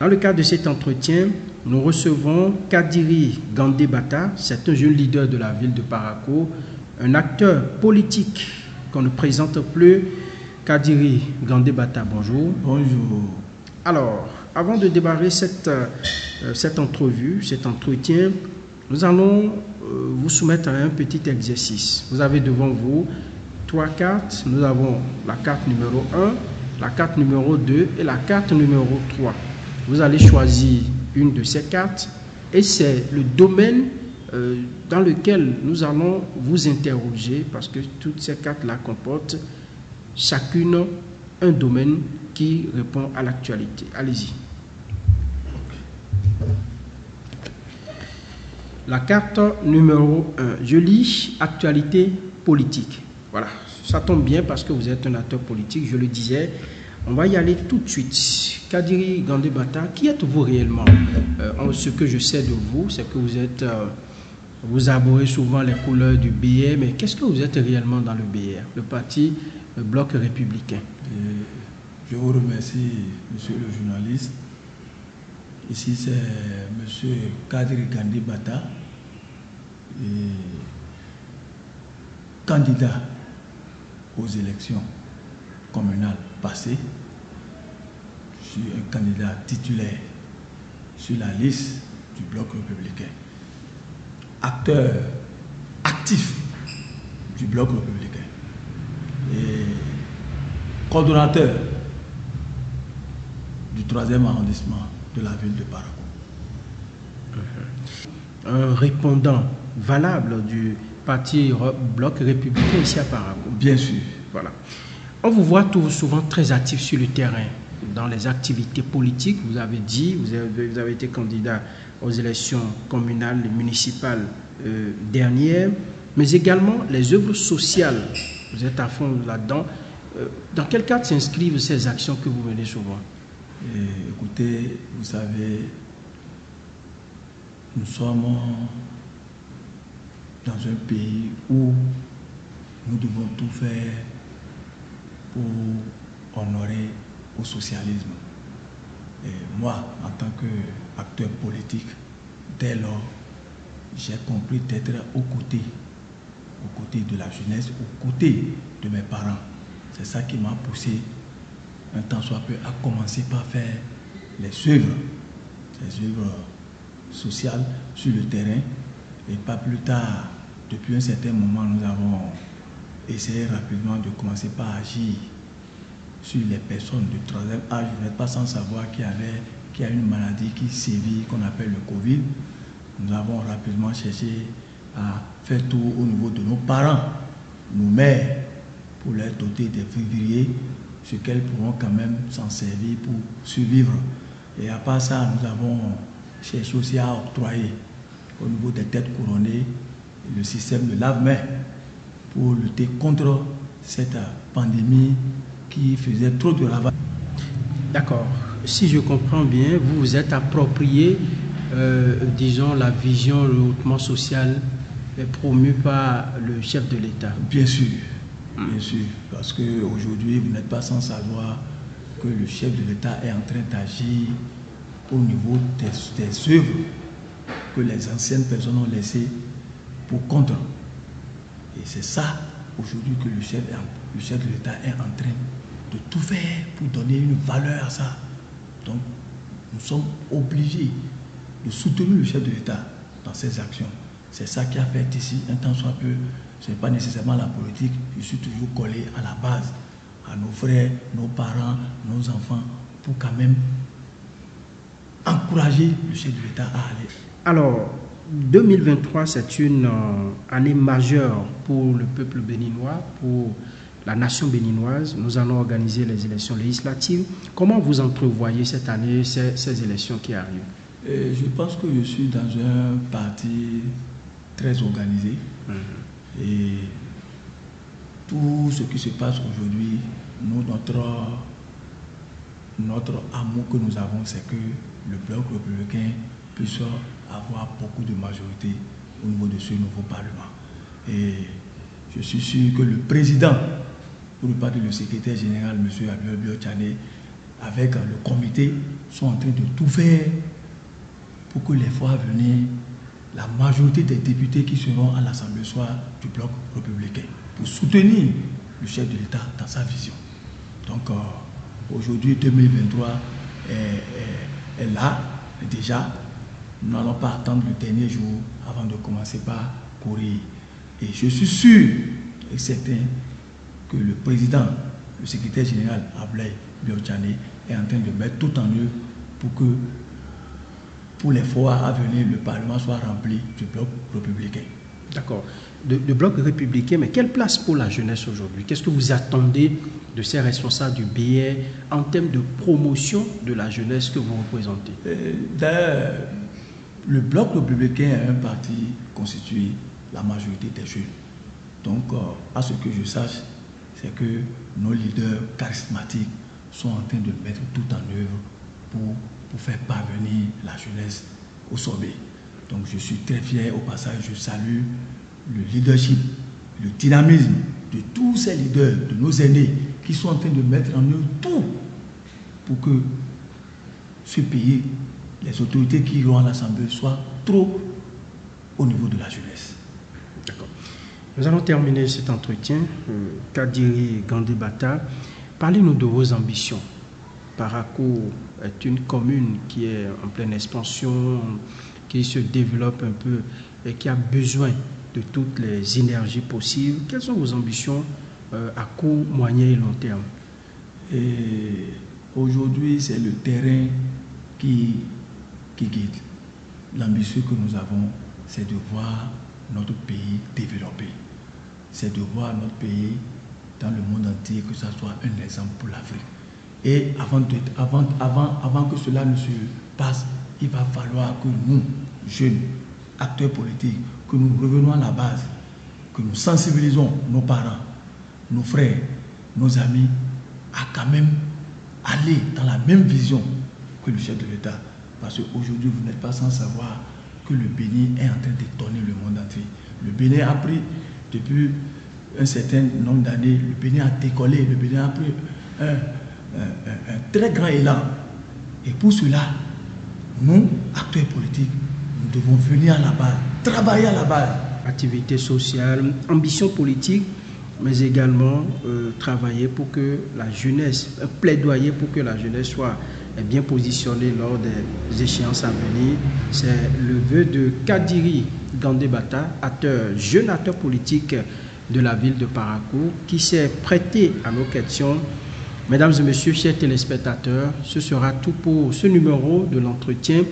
Dans le cadre de cet entretien, nous recevons Kadiri Gandé Bata, c'est un jeune leader de la ville de Parakou, un acteur politique qu'on ne présente plus. Kadiri Gandé Bata, bonjour. Bonjour. Alors, avant de démarrer cette entrevue, cet entretien, nous allons vous soumettre à un petit exercice. Vous avez devant vous 3 cartes. Nous avons la carte numéro 1, la carte numéro 2 et la carte numéro 3. Vous allez choisir une de ces cartes et c'est le domaine dans lequel nous allons vous interroger parce que toutes ces cartes-là comportent chacune un domaine qui répond à l'actualité. Allez-y. La carte numéro 1, je lis actualité politique. Voilà, ça tombe bien parce que vous êtes un acteur politique, je le disais. On va y aller tout de suite. Kadiri Gandé Bata, qui êtes-vous réellement? Ce que je sais de vous, c'est que vous arborez souvent les couleurs du BR, mais qu'est-ce que vous êtes réellement dans le BR, le parti le Bloc républicain? Je vous remercie, monsieur le journaliste. Ici, c'est monsieur Kadiri Gandé Bata, candidat aux élections communales passées. Je suis un candidat titulaire sur la liste du Bloc républicain. Acteur actif du Bloc républicain et coordonnateur du 3e arrondissement de la ville de Parakou. Un répondant valable du parti Bloc républicain ici à Parakou. Bien sûr. Voilà. On vous voit souvent très actif sur le terrain, dans les activités politiques. Vous avez dit, vous avez été candidat aux élections communales et municipales dernières, mais également les œuvres sociales. Vous êtes à fond là-dedans. Dans quel cadre s'inscrivent ces actions que vous menez souvent? Écoutez, vous savez, nous sommes dans un pays où nous devons tout faire pour honorer au socialisme. Et moi, en tant qu'acteur politique, dès lors, j'ai compris d'être aux côtés de la jeunesse, aux côtés de mes parents. C'est ça qui m'a poussé, un temps soit peu, à commencer par faire les œuvres sociales sur le terrain. Et pas plus tard, depuis un certain moment, nous avons essayé rapidement de commencer par agir sur les personnes du 3e âge. Vous n'êtes pas sans savoir qu'il y a une maladie qui sévit, qu'on appelle le Covid. Nous avons rapidement cherché à faire tout au niveau de nos parents, nos mères, pour leur doter des vivriers, ce qu'elles pourront quand même s'en servir pour survivre. Et à part ça, nous avons cherché aussi à octroyer au niveau des têtes couronnées le système de lave-mains pour lutter contre cette pandémie qui faisait trop de ravages. D'accord. Si je comprends bien, vous vous êtes approprié, disons, la vision hautement sociale promue par le chef de l'État. Bien sûr, parce qu'aujourd'hui, vous n'êtes pas sans savoir que le chef de l'État est en train d'agir au niveau des œuvres que les anciennes personnes ont laissées pour contre. Et c'est ça, aujourd'hui, que le chef de l'État est en train de tout faire pour donner une valeur à ça. Donc, nous sommes obligés de soutenir le chef de l'État dans ses actions. C'est ça qui a fait ici, un temps soit peu, ce n'est pas nécessairement la politique, je suis toujours collé à la base, à nos frères, nos parents, nos enfants, pour quand même encourager le chef de l'État à aller. Alors, 2023, c'est une année majeure pour le peuple béninois, pour la nation béninoise. Nous allons organiser les élections législatives. Comment vous entrevoyez cette année, ces élections qui arrivent? Je pense que je suis dans un parti très organisé. Et tout ce qui se passe aujourd'hui, notre amour que nous avons, c'est que le Bloc républicain puisse avoir beaucoup de majorité au niveau de ce nouveau Parlement. Et je suis sûr que le président, pour ne pas dire le secrétaire général, M. Abiol Biotchane, avec le comité, sont en train de tout faire pour que les fois à venir, la majorité des députés qui seront à l'Assemblée soient du bloc républicain, pour soutenir le chef de l'État dans sa vision. Donc aujourd'hui, 2023 est là, déjà. Nous n'allons pas attendre le dernier jour avant de commencer par courir. Et je suis sûr et certain que le président, le secrétaire général Ablaye Biotchane est en train de mettre tout en œuvre pour que, pour les fois à venir, le Parlement soit rempli du bloc républicain. D'accord. De bloc républicain, mais quelle place pour la jeunesse aujourd'hui? Qu'est-ce que vous attendez de ces responsables du BR en termes de promotion de la jeunesse que vous représentez? D'ailleurs, le bloc républicain est un parti constitué la majorité des jeunes. Donc, à ce que je sache, c'est que nos leaders charismatiques sont en train de mettre tout en œuvre pour faire parvenir la jeunesse au sommet. Donc, je suis très fier. Au passage, je salue le leadership, le dynamisme de tous ces leaders, de nos aînés, qui sont en train de mettre en œuvre tout pour que ce pays, les autorités qui iront à l'Assemblée soient trop au niveau de la jeunesse. D'accord. Nous allons terminer cet entretien. Kadiri Gandhi-Bata, parlez-nous de vos ambitions. Parakou est une commune qui est en pleine expansion, qui se développe un peu et qui a besoin de toutes les énergies possibles. Quelles sont vos ambitions à court, moyen et long terme? Et aujourd'hui, c'est le terrain qui guide. L'ambition que nous avons, c'est de voir notre pays développer. C'est de voir notre pays dans le monde entier, que ça soit un exemple pour l'Afrique. Et avant que cela ne se passe, il va falloir que nous, jeunes acteurs politiques, que nous revenions à la base, que nous sensibilisons nos parents, nos frères, nos amis, à quand même aller dans la même vision que le chef de l'État. Parce qu'aujourd'hui, vous n'êtes pas sans savoir que le Bénin est en train d'étonner le monde entier. Le Bénin a pris, depuis un certain nombre d'années, le Bénin a décollé, le Bénin a pris un très grand élan. Et pour cela, nous, acteurs politiques, nous devons venir à la base, travailler à la base. Activité sociale, ambition politique, mais également travailler pour que la jeunesse, plaidoyer pour que la jeunesse soit bien positionnée lors des échéances à venir. C'est le vœu de Kadiri Gandhi-Bata, jeune acteur politique de la ville de Parakou, qui s'est prêté à nos questions. Mesdames et messieurs, chers téléspectateurs, ce sera tout pour ce numéro de l'entretien.